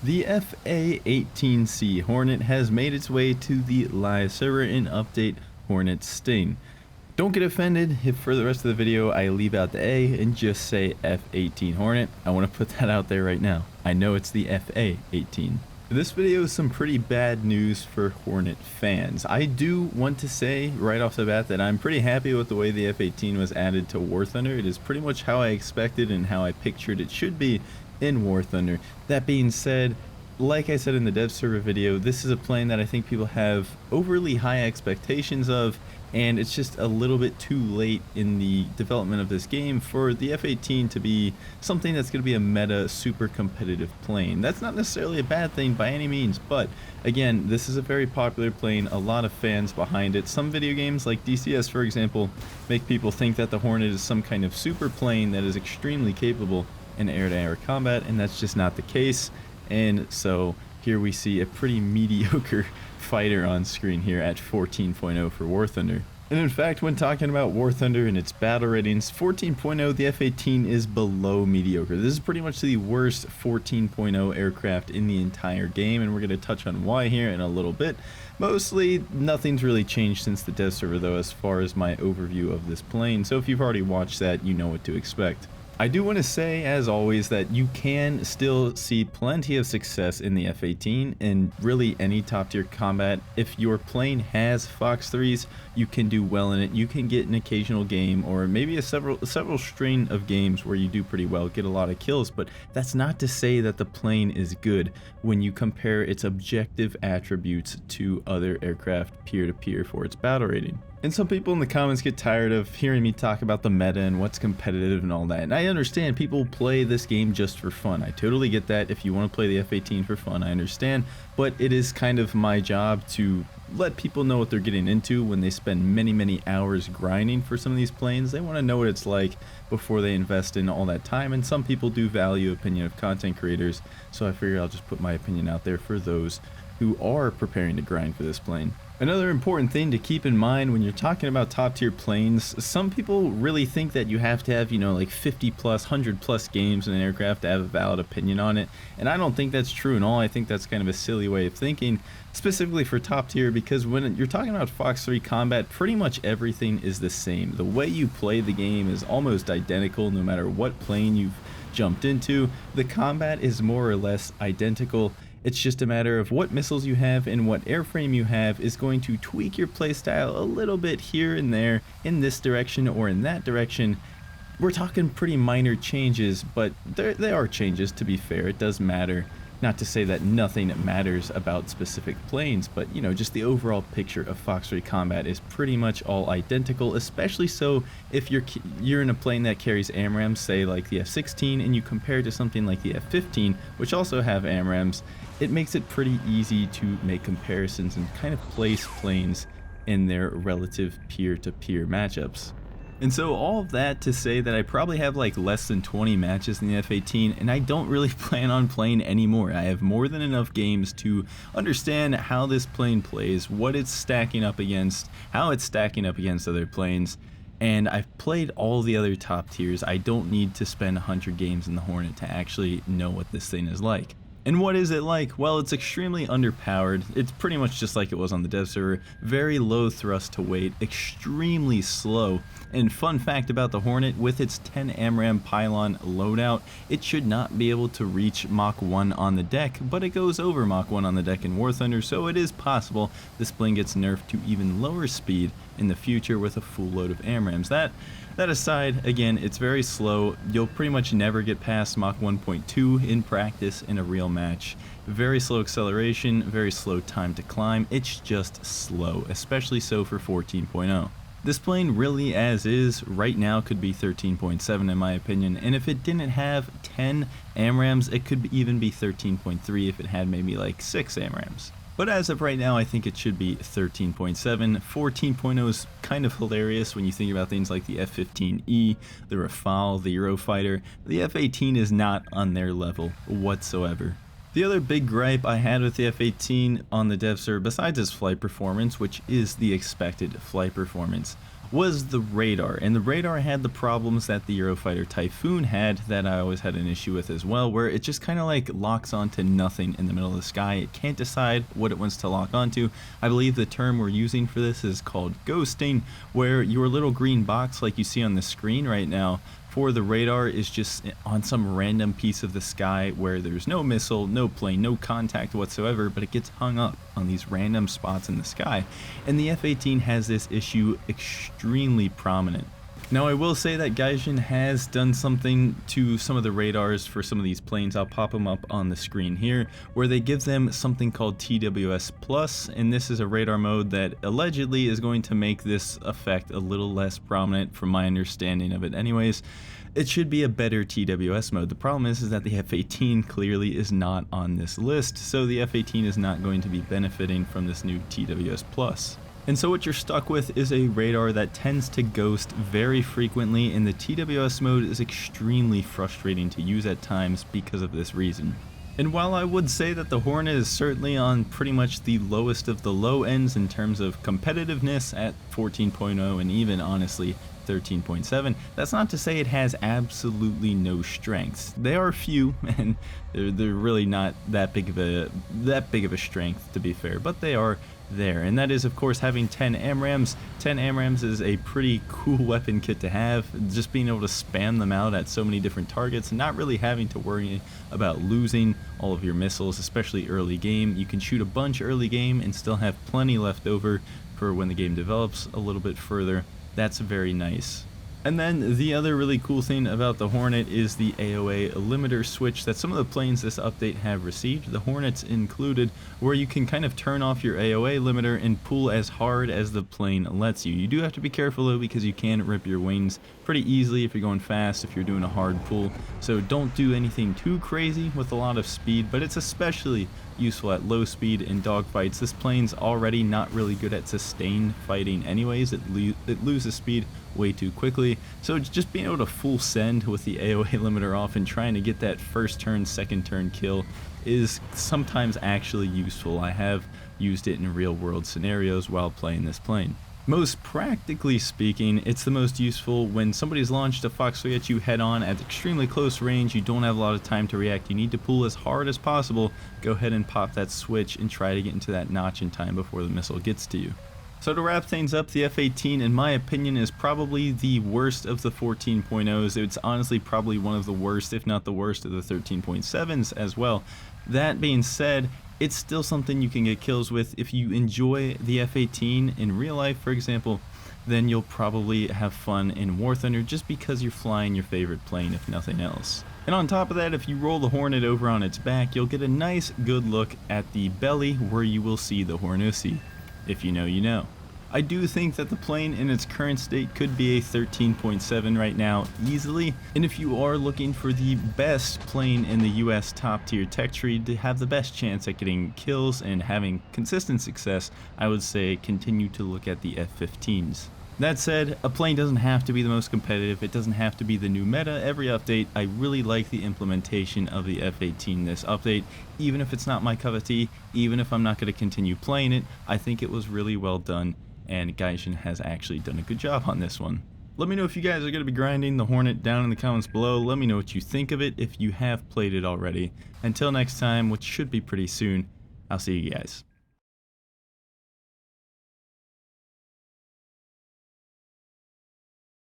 The A-18C Hornet has made its way to the live server in update Hornet Sting. Don't get offended if for the rest of the video I leave out the A and just say F-18 Hornet. I want to put that out there right now. I know it's the FA-18. This video is some pretty bad news for Hornet fans. I do want to say right off the bat that I'm pretty happy with the way the F-18 was added to War Thunder. It is pretty much how I expected and how I pictured it should be in War Thunder. That being said, like I said in the dev server video, this is a plane that I think people have overly high expectations of, and it's just a little bit too late in the development of this game for the F-18 to be something that's going to be a meta super competitive plane. That's not necessarily a bad thing by any means, but again, this is a very popular plane, a lot of fans behind it. Some video games like DCS, for example, make people think that the Hornet is some kind of super plane that is extremely capable in air-to-air combat, and that's just not the case. And so here we see a pretty mediocre fighter on screen here at 14.0 for War Thunder. And in fact, when talking about War Thunder and its battle ratings, 14.0, the F-18 is below mediocre. This is pretty much the worst 14.0 aircraft in the entire game, and we're going to touch on why here in a little bit. Mostly, nothing's really changed since the dev server though, as far as my overview of this plane, so if you've already watched that, you know what to expect. I do want to say, as always, that you can still see plenty of success in the F-18 and really any top tier combat. If your plane has Fox 3s, you can do well in it. You can get an occasional game or maybe several string of games where you do pretty well, get a lot of kills, but that's not to say that the plane is good when you compare its objective attributes to other aircraft peer-to-peer for its battle rating. And some people in the comments get tired of hearing me talk about the meta and what's competitive and all that. And I understand people play this game just for fun. I totally get that. If you want to play the F-18 for fun, I understand. But it is kind of my job to let people know what they're getting into when they spend many hours grinding for some of these planes. They want to know what it's like before they invest in all that time. And some people do value opinion of content creators. So I figured I'll just put my opinion out there for those who are preparing to grind for this plane. Another important thing to keep in mind when you're talking about top tier planes, some people really think that you have to have, like 50 plus, 100 plus games in an aircraft to have a valid opinion on it. And I don't think that's true at all. I think that's kind of a silly way of thinking, specifically for top tier, because when you're talking about Fox 3 combat, pretty much everything is the same. The way you play the game is almost identical no matter what plane you've jumped into. The combat is more or less identical. It's just a matter of what missiles you have and what airframe you have is going to tweak your playstyle a little bit here and there in this direction or in that direction. We're talking pretty minor changes, but there are changes, to be fair. It does matter. Not to say that nothing matters about specific planes, but just the overall picture of Fox 3 combat is pretty much all identical, especially so if you're in a plane that carries AMRAAMs, say like the F-16, and you compare it to something like the F-15, which also have AMRAAMs. It makes it pretty easy to make comparisons and kind of place planes in their relative peer-to-peer matchups. And so all of that to say that I probably have like less than 20 matches in the F-18, and I don't really plan on playing anymore. I have more than enough games to understand how this plane plays, what it's stacking up against, how it's stacking up against other planes, and I've played all the other top tiers. I don't need to spend 100 games in the Hornet to actually know what this thing is like. And what is it like? Well, it's extremely underpowered. It's pretty much just like it was on the dev server. Very low thrust to weight, extremely slow. And fun fact about the Hornet, with its 10 AMRAAM pylon loadout, it should not be able to reach Mach 1 on the deck, but it goes over Mach 1 on the deck in War Thunder, so it is possible this plane gets nerfed to even lower speed in the future with a full load of AMRAAMs. That aside, again, it's very slow. You'll pretty much never get past Mach 1.2 in practice in a real match. Very slow acceleration, very slow time to climb. It's just slow, especially so for 14.0. This plane really as is right now could be 13.7 in my opinion, and if it didn't have 10 AMRAAMs, it could even be 13.3 if it had maybe like 6 AMRAAMs. But as of right now, I think it should be 13.7. 14.0 is kind of hilarious when you think about things like the F-15E, the Rafale, the Eurofighter. The F-18 is not on their level whatsoever. The other big gripe I had with the F-18 on the dev server, besides its flight performance, which is the expected flight performance, was the radar, and the radar had the problems that the Eurofighter Typhoon had that I always had an issue with as well, where it just kind of like locks onto nothing in the middle of the sky. It can't decide what it wants to lock onto. I believe the term we're using for this is called ghosting, where your little green box like you see on the screen right now for the radar is just on some random piece of the sky where there's no missile, no plane, no contact whatsoever, but it gets hung up on these random spots in the sky. And the F-18 has this issue extremely prominent. Now I will say that GAIJIN has done something to some of the radars for some of these planes. I'll pop them up on the screen here, where they give them something called TWS Plus, and this is a radar mode that allegedly is going to make this effect a little less prominent from my understanding of it anyways. It should be a better TWS mode. The problem is that the F-18 clearly is not on this list, so the F-18 is not going to be benefiting from this new TWS Plus. And so what you're stuck with is a radar that tends to ghost very frequently, and the TWS mode is extremely frustrating to use at times because of this reason. And while I would say that the Hornet is certainly on pretty much the lowest of the low ends in terms of competitiveness at 14.0 and even honestly 13.7, that's not to say it has absolutely no strengths. They are few, and they're really not that big of a strength, to be fair, but they are there. And that is of course having 10 AMRAAMs. 10 AMRAAMs is a pretty cool weapon kit to have, just being able to spam them out at so many different targets and not really having to worry about losing all of your missiles, especially early game. You can shoot a bunch early game and still have plenty left over for when the game develops a little bit further. That's very nice. And then the other really cool thing about the Hornet is the AOA limiter switch that some of the planes this update have received, the Hornets included, where you can kind of turn off your AOA limiter and pull as hard as the plane lets you. You do have to be careful though, because you can rip your wings pretty easily if you're going fast, if you're doing a hard pull. So don't do anything too crazy with a lot of speed, but it's especially useful at low speed in dogfights. This plane's already not really good at sustained fighting anyways. It loses speed way too quickly, so just being able to full send with the AOA limiter off and trying to get that first turn, second turn kill is sometimes actually useful. I have used it in real world scenarios while playing this plane. Most practically speaking, it's the most useful when somebody's launched a Foxway at you head on at extremely close range. You don't have a lot of time to react. You need to pull as hard as possible. Go ahead and pop that switch and try to get into that notch in time before the missile gets to you. So to wrap things up, the F-18 in my opinion is probably the worst of the 14.0s. It's honestly probably one of the worst, if not the worst, of the 13.7s as well. That being said, it's still something you can get kills with. If you enjoy the F-18 in real life, for example, then you'll probably have fun in War Thunder just because you're flying your favorite plane, if nothing else. And on top of that, if you roll the Hornet over on its back, you'll get a nice good look at the belly where you will see the Hornussy. If you know, you know. I do think that the plane in its current state could be a 13.7 right now easily, and if you are looking for the best plane in the US top tier tech tree to have the best chance at getting kills and having consistent success, I would say continue to look at the F-15s. That said, a plane doesn't have to be the most competitive, it doesn't have to be the new meta every update. I really like the implementation of the F-18 this update, even if it's not my cup of tea, even if I'm not going to continue playing it. I think it was really well done, and GAIJIN has actually done a good job on this one. Let me know if you guys are going to be grinding the Hornet down in the comments below. Let me know what you think of it if you have played it already. Until next time, which should be pretty soon, I'll see you guys.